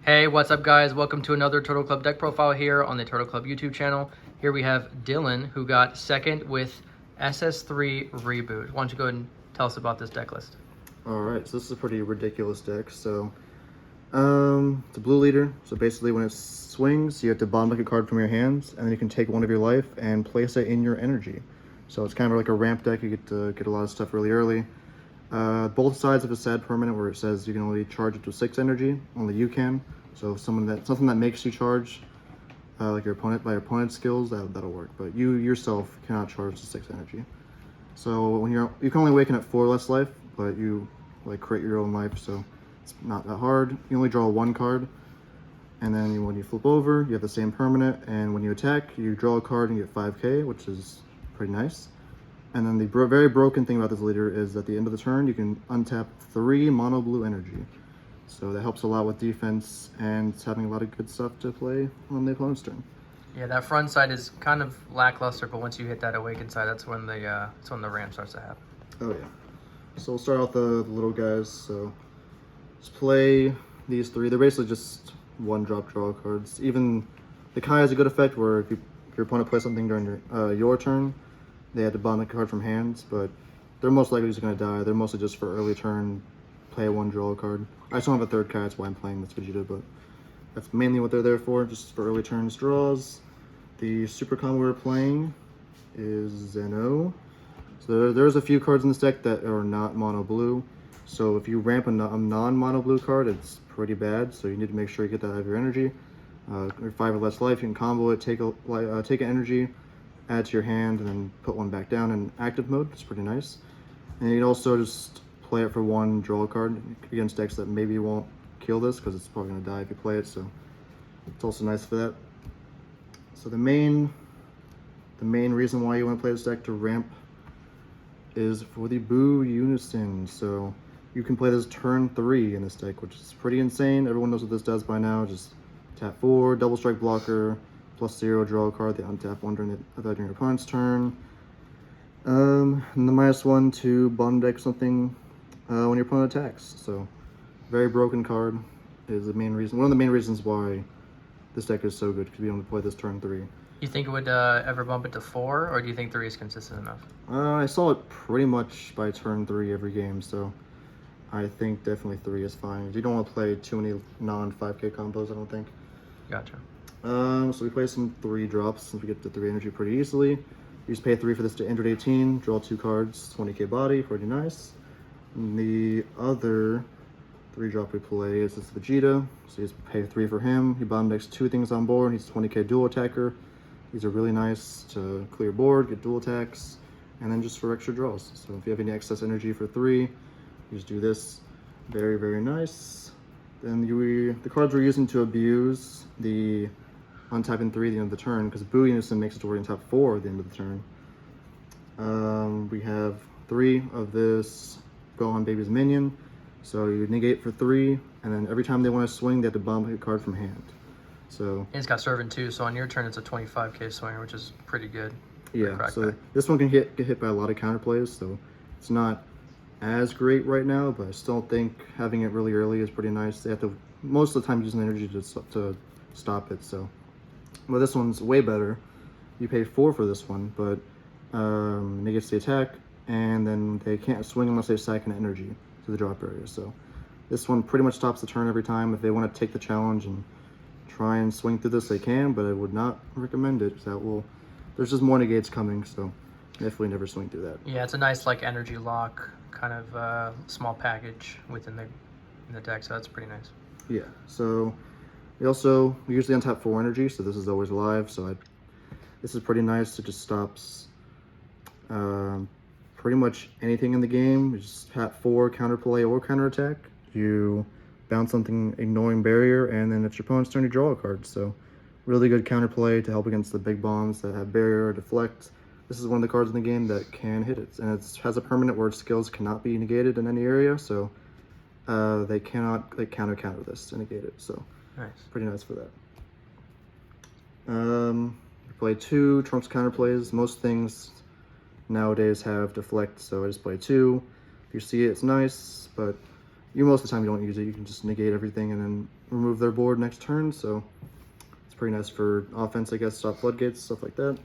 Hey, what's up guys? Welcome to another Turtle Club deck profile here on the Turtle Club YouTube channel. Here we have Dylan, who got second with SS3 Reboot. Why don't you go ahead and tell us about this deck list? Alright, so this is a pretty ridiculous deck. So, it's a blue leader. So basically when it swings, you have to bottom deck a card from your hands, and then you can take one of your life and place it in your energy. So it's kind of like a ramp deck. You get to get a lot of stuff really early. Both sides of a sad permanent where it says you can only charge up to 6 energy, only you can. So if something that makes you charge, like your opponent's skills, that'll work. But you yourself cannot charge to 6 energy. So when you can only awaken at 4 less life, but you like create your own life, so it's not that hard. You only draw 1 card, and then when you flip over, you have the same permanent, and when you attack, you draw a card and you get 5k, which is pretty nice. And then the very broken thing about this leader is at the end of the turn, you can untap 3 mono blue energy. So that helps a lot with defense, and it's having a lot of good stuff to play on the opponent's turn. Yeah, that front side is kind of lackluster, but once you hit that awakened side, that's when the ramp starts to happen. Oh yeah. So we'll start out the little guys. So let's play these 3. They're basically just 1-drop draw cards. Even the Kai has a good effect where if your opponent plays something during your turn, they have to bottom a card from hands, but they're most likely just going to die. They're mostly just for early turn, play 1, draw a card. I still have a 3rd Kai, that's why I'm playing this Vegeta, but that's mainly what they're there for, just for early turns draws. The super combo we're playing is Zeno. So there's a few cards in this deck that are not mono blue. So if you ramp a non-mono blue card, it's pretty bad. So you need to make sure you get that out of your energy. 5 or less life, you can combo it, take an energy, add to your hand, and then put 1 back down in active mode. It's pretty nice. And you can also just play it for 1, draw a card against decks that maybe won't kill this because it's probably going to die if you play it. So it's also nice for that. So the main reason why you want to play this deck to ramp is for the Boo Unison. So you can play this turn 3 in this deck, which is pretty insane. Everyone knows what this does by now. Just tap 4, double strike blocker, +0, draw a card, they untap 1 during your opponent's turn. And the -1 to bottom deck something when your opponent attacks. So very broken card is the main reason. One of the main reasons why this deck is so good, because we don't play this turn 3. You think it would ever bump it to 4, or do you think 3 is consistent enough? I saw it pretty much by turn 3 every game, so I think definitely 3 is fine. You don't want to play too many non-5k combos, I don't think. Gotcha. So we play some 3 drops since we get to 3 energy pretty easily. You just pay 3 for this to enter 18, draw 2 cards, 20k body, pretty nice. And the other 3 drop we play is this Vegeta, so you just pay 3 for him. He bottom decks 2 things on board. He's 20k dual attacker. These are really nice to clear board, get dual attacks, and then just for extra draws. So if you have any excess energy for 3, you just do this. Very, very nice. Then the cards we're using to abuse the untapping 3 at the end of the turn, because Boo Unison makes it to where you can tap 4 at the end of the turn. We have 3 of this Gohan Baby's minion. So you negate for 3, and then every time they want to swing, they have to bottom a card from hand. So And it's got Servant too, so on your turn it's a 25k swinger, which is pretty good. yeah, so this one can get hit by a lot of counterplays, so it's not as great right now, but I still think having it really early is pretty nice. They have to most of the time use energy to stop it. So, well, this one's way better. You pay 4 for this one, but negates the attack, and then they can't swing unless they sack an energy to the drop area. So this one pretty much stops the turn every time. If they want to take the challenge and try and swing through this, they can, but I would not recommend it. There's just more negates coming, so definitely never swing through that. Yeah, it's a nice like energy lock kind of small package within the deck, so that's pretty nice. Yeah, so we usually untap 4 energy, so this is always live. So this is pretty nice. It just stops pretty much anything in the game. You just tap 4, counterplay or counterattack. You bounce something, ignoring barrier, and then it's your opponent's turn to draw a card. So really good counterplay to help against the big bombs that have barrier or deflect. This is one of the cards in the game that can hit it, and it has a permanent where its skills cannot be negated in any area, so they cannot counter this to negate it. So nice, pretty nice for that. We play 2 Trunks counterplays. Most things nowadays have deflect, so I just play 2. If you see it, it's nice, but most of the time you don't use it. You can just negate everything and then remove their board next turn. So it's pretty nice for offense, I guess, stop floodgates, stuff like that.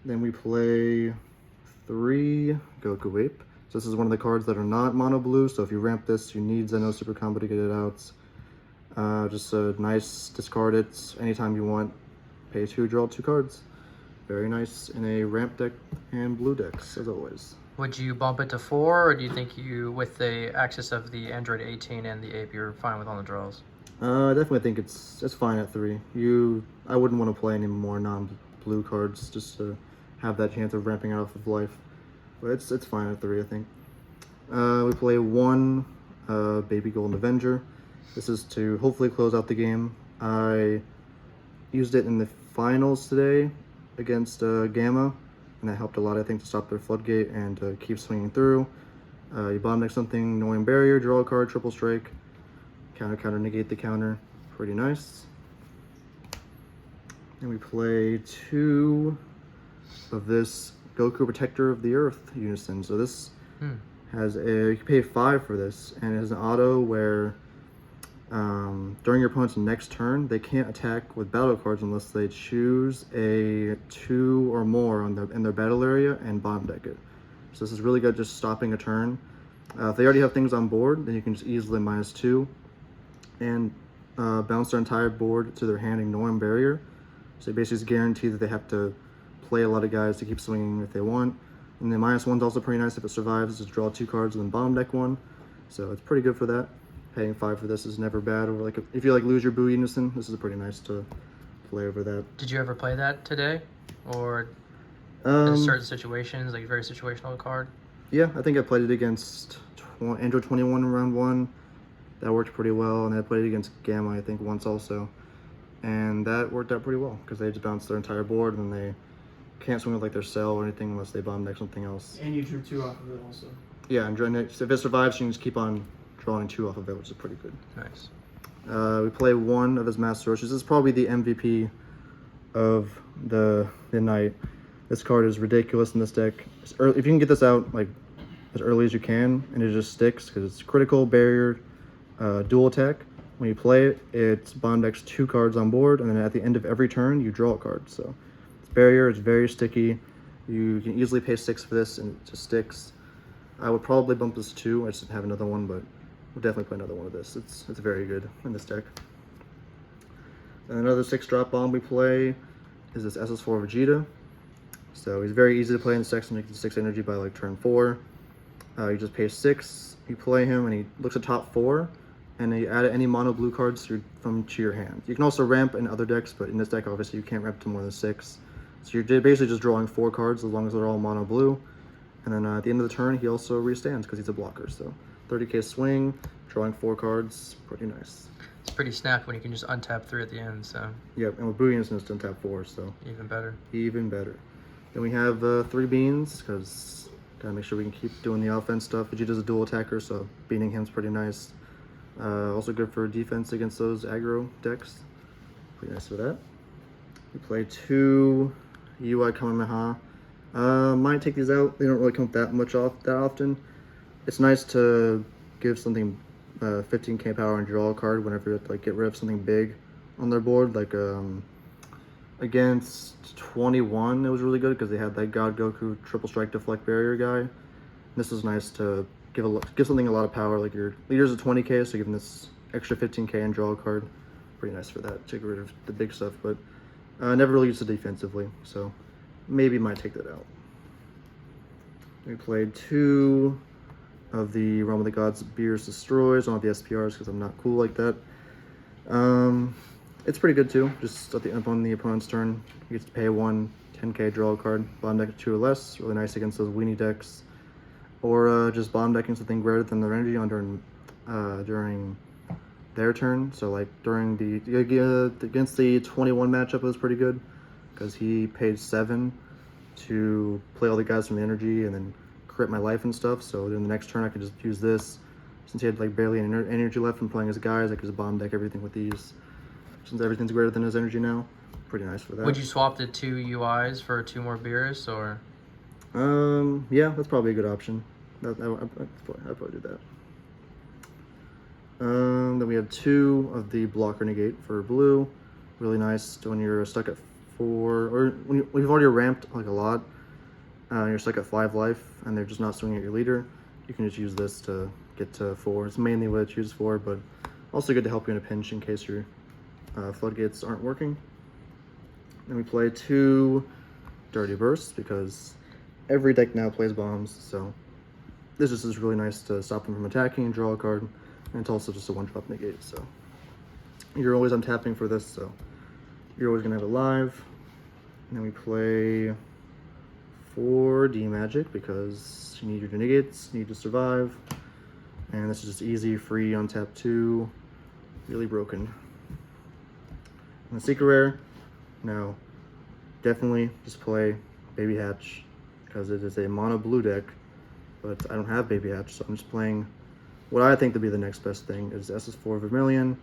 Then we play 3 Goku Ape. So this is one of the cards that are not mono blue. So if you ramp this, you need Zeno Super Combo to get it out. Just a nice discard it anytime you want. Pay 2, draw 2 cards. Very nice in a ramp deck and blue decks, as always. Would you bump it to 4, or do you think you, with the access of the Android 18 and the Ape, you're fine with all the draws? I definitely think it's fine at 3. I wouldn't want to play any more non-blue cards just to have that chance of ramping out of life. But it's fine at 3, I think. We play 1 Baby Golden Avenger. This is to hopefully close out the game. I used it in the finals today against Gamma, and that helped a lot, I think, to stop their floodgate and keep swinging through. You bomb next something, annoying barrier, draw a card, triple strike, counter, negate the counter. Pretty nice. And we play 2 of this Goku Protector of the Earth unison. So this has you can pay 5 for this, and it has an auto where during your opponent's next turn, they can't attack with battle cards unless they choose a 2 or more in their battle area and bomb deck it. So this is really good, just stopping a turn. If they already have things on board, then you can just easily -2 and bounce their entire board to their hand, ignoring barrier. So basically just guarantee that they have to play a lot of guys to keep swinging if they want. And then -1's also pretty nice if it survives. Just draw 2 cards and then bomb deck 1. So it's pretty good for that. Paying 5 for this is never bad. Or like if you lose your Boo Unison, this is pretty nice to play over that. Did you ever play that today, or in certain situations, like very situational card? Yeah, I think I played it against Android 21 in round 1. That worked pretty well, and I played it against Gamma, I think, once also, and that worked out pretty well because they just bounced their entire board and they can't swing with like their cell or anything unless they bomb deck something else. And you drew 2 off of it also. Yeah, and if it survives, you can just keep on drawing 2 off of it, which is pretty good. Nice. We play 1 of his Master Roaches. This is probably the MVP of the night. This card is ridiculous in this deck. If you can get this out like as early as you can, and it just sticks because it's critical, barrier, dual attack. When you play it, it's bomb decks 2 cards on board, and then at the end of every turn, you draw a card. So it's barrier. It's very sticky. You can easily pay 6 for this, and it just sticks. I would probably bump this to 2. I just didn't have another one, but we'll definitely play another one of this. It's very good in this deck. And another 6-drop bomb we play is this SS3 Vegeta. So he's very easy to play in this deck, so you get 6 energy by like turn 4. You just pay 6, you play him, and he looks at top 4, and you add any mono blue cards to your hand. You can also ramp in other decks, but in this deck, obviously, you can't ramp to more than 6. So you're basically just drawing 4 cards as long as they're all mono blue. And then at the end of the turn, he also restands because he's a blocker. So 30k swing, drawing 4 cards, pretty nice. It's pretty snappy when you can just untap 3 at the end, so. Yep, and with Boo Unison, it's untap 4, so. Even better. Even better. Then we have 3 beans, because gotta make sure we can keep doing the offense stuff. Vegeta's a dual attacker, so beating him's pretty nice. Also good for defense against those aggro decks. Pretty nice for that. We play 2 UI Kamehameha. Might take these out. They don't really come that often. It's nice to give something 15k power and draw a card whenever you get rid of something big on their board. Like against 21, it was really good because they had that God Goku triple strike deflect barrier guy. This is nice to give something a lot of power. Like your leader's a 20k, so giving this extra 15k and draw a card, pretty nice for that to get rid of the big stuff. But never really used it defensively, so maybe might take that out. We played 2 of the Realm of the Gods Beers Destroys. I don't have the SPRs because I'm not cool like that. It's pretty good too. Just on the opponent's turn, you get to pay 1 10k, draw a card, bomb deck 2 or less. Really nice against those weenie decks. Or just bomb decking something greater than their energy during their turn. So like during against the 21 matchup, it was pretty good because he paid 7 to play all the guys from the energy and then crit my life and stuff. So then the next turn I could just use this. Since he had like barely any energy left from playing his guys, I could just bomb deck everything with these. Since everything's greater than his energy now, pretty nice for that. Would you swap the 2 UIs for 2 more Beerus, or? Yeah, that's probably a good option. I'd probably do that. Then we have 2 of the blocker negate for blue. Really nice when you're stuck at 4, or when you've already ramped like a lot, you're stuck at 5 life, and they're just not swinging at your leader. You can just use this to get to 4. It's mainly what it's used for, but also good to help you in a pinch in case your floodgates aren't working. Then we play 2 dirty bursts because every deck now plays bombs, so this is just really nice to stop them from attacking and draw a card, and it's also just a 1-drop negate, so you're always untapping for this, so you're always gonna have it live. And then we play 4 D magic because you need your negates, you need to survive, and this is just easy, free, untap 2, really broken. And the secret rare, now definitely just play Baby Hatch because it is a mono blue deck, but I don't have Baby Hatch, so I'm just playing what I think to be the next best thing is SS3 Vermilion.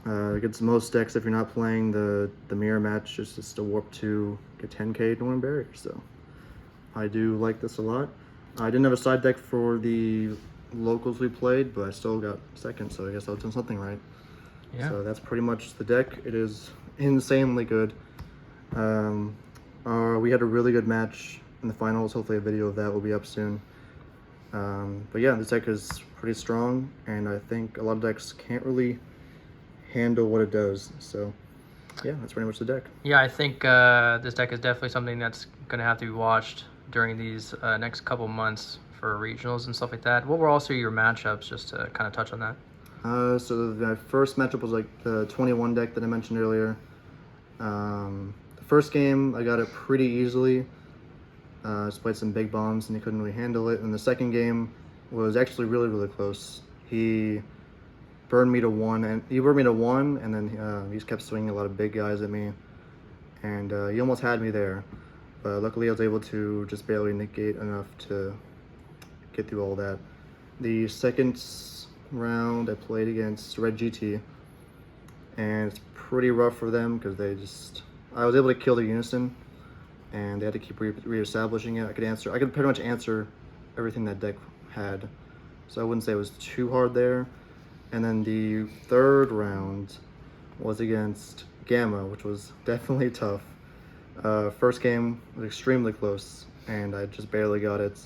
Against most decks, if you're not playing the mirror match, it's just a warp 2, get 10k to win barrier, so I do like this a lot. I didn't have a side deck for the locals we played, but I still got second, so I guess I was doing something right. Yeah. So that's pretty much the deck. It is insanely good. We had a really good match in the finals. Hopefully a video of that will be up soon. But yeah, this deck is pretty strong, and I think a lot of decks can't really handle what it does. So yeah, that's pretty much the deck. Yeah, I think this deck is definitely something that's going to have to be watched during these next couple months for regionals and stuff like that. What were also your matchups, just to kind of touch on that? So my first matchup was like the 21 deck that I mentioned earlier. The first game, I got it pretty easily. Just played some big bombs and he couldn't really handle it. And the second game was actually really, really close. He burned me to 1, and then he just kept swinging a lot of big guys at me. And he almost had me there. But luckily I was able to just barely negate enough to get through all that. The second round I played against Red GT, and it's pretty rough for them because I was able to kill the unison, and they had to keep reestablishing it. I could pretty much answer everything that deck had, so I wouldn't say it was too hard there. And then the third round was against Gamma, which was definitely tough. First game was extremely close, and I just barely got it.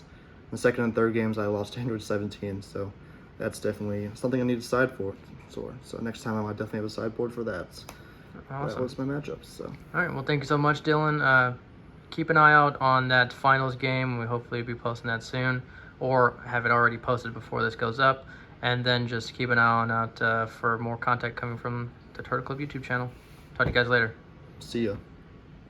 The second and third games I lost 117, so that's definitely something I need to side for. So next time I definitely have a sideboard for that. Awesome. That was my matchups. So. All right. Well, thank you so much, Dylan. Keep an eye out on that finals game. We hopefully be posting that soon, or have it already posted before this goes up. And then just keep an eye out for more content coming from the Turtle Club YouTube channel. Talk to you guys later. See ya.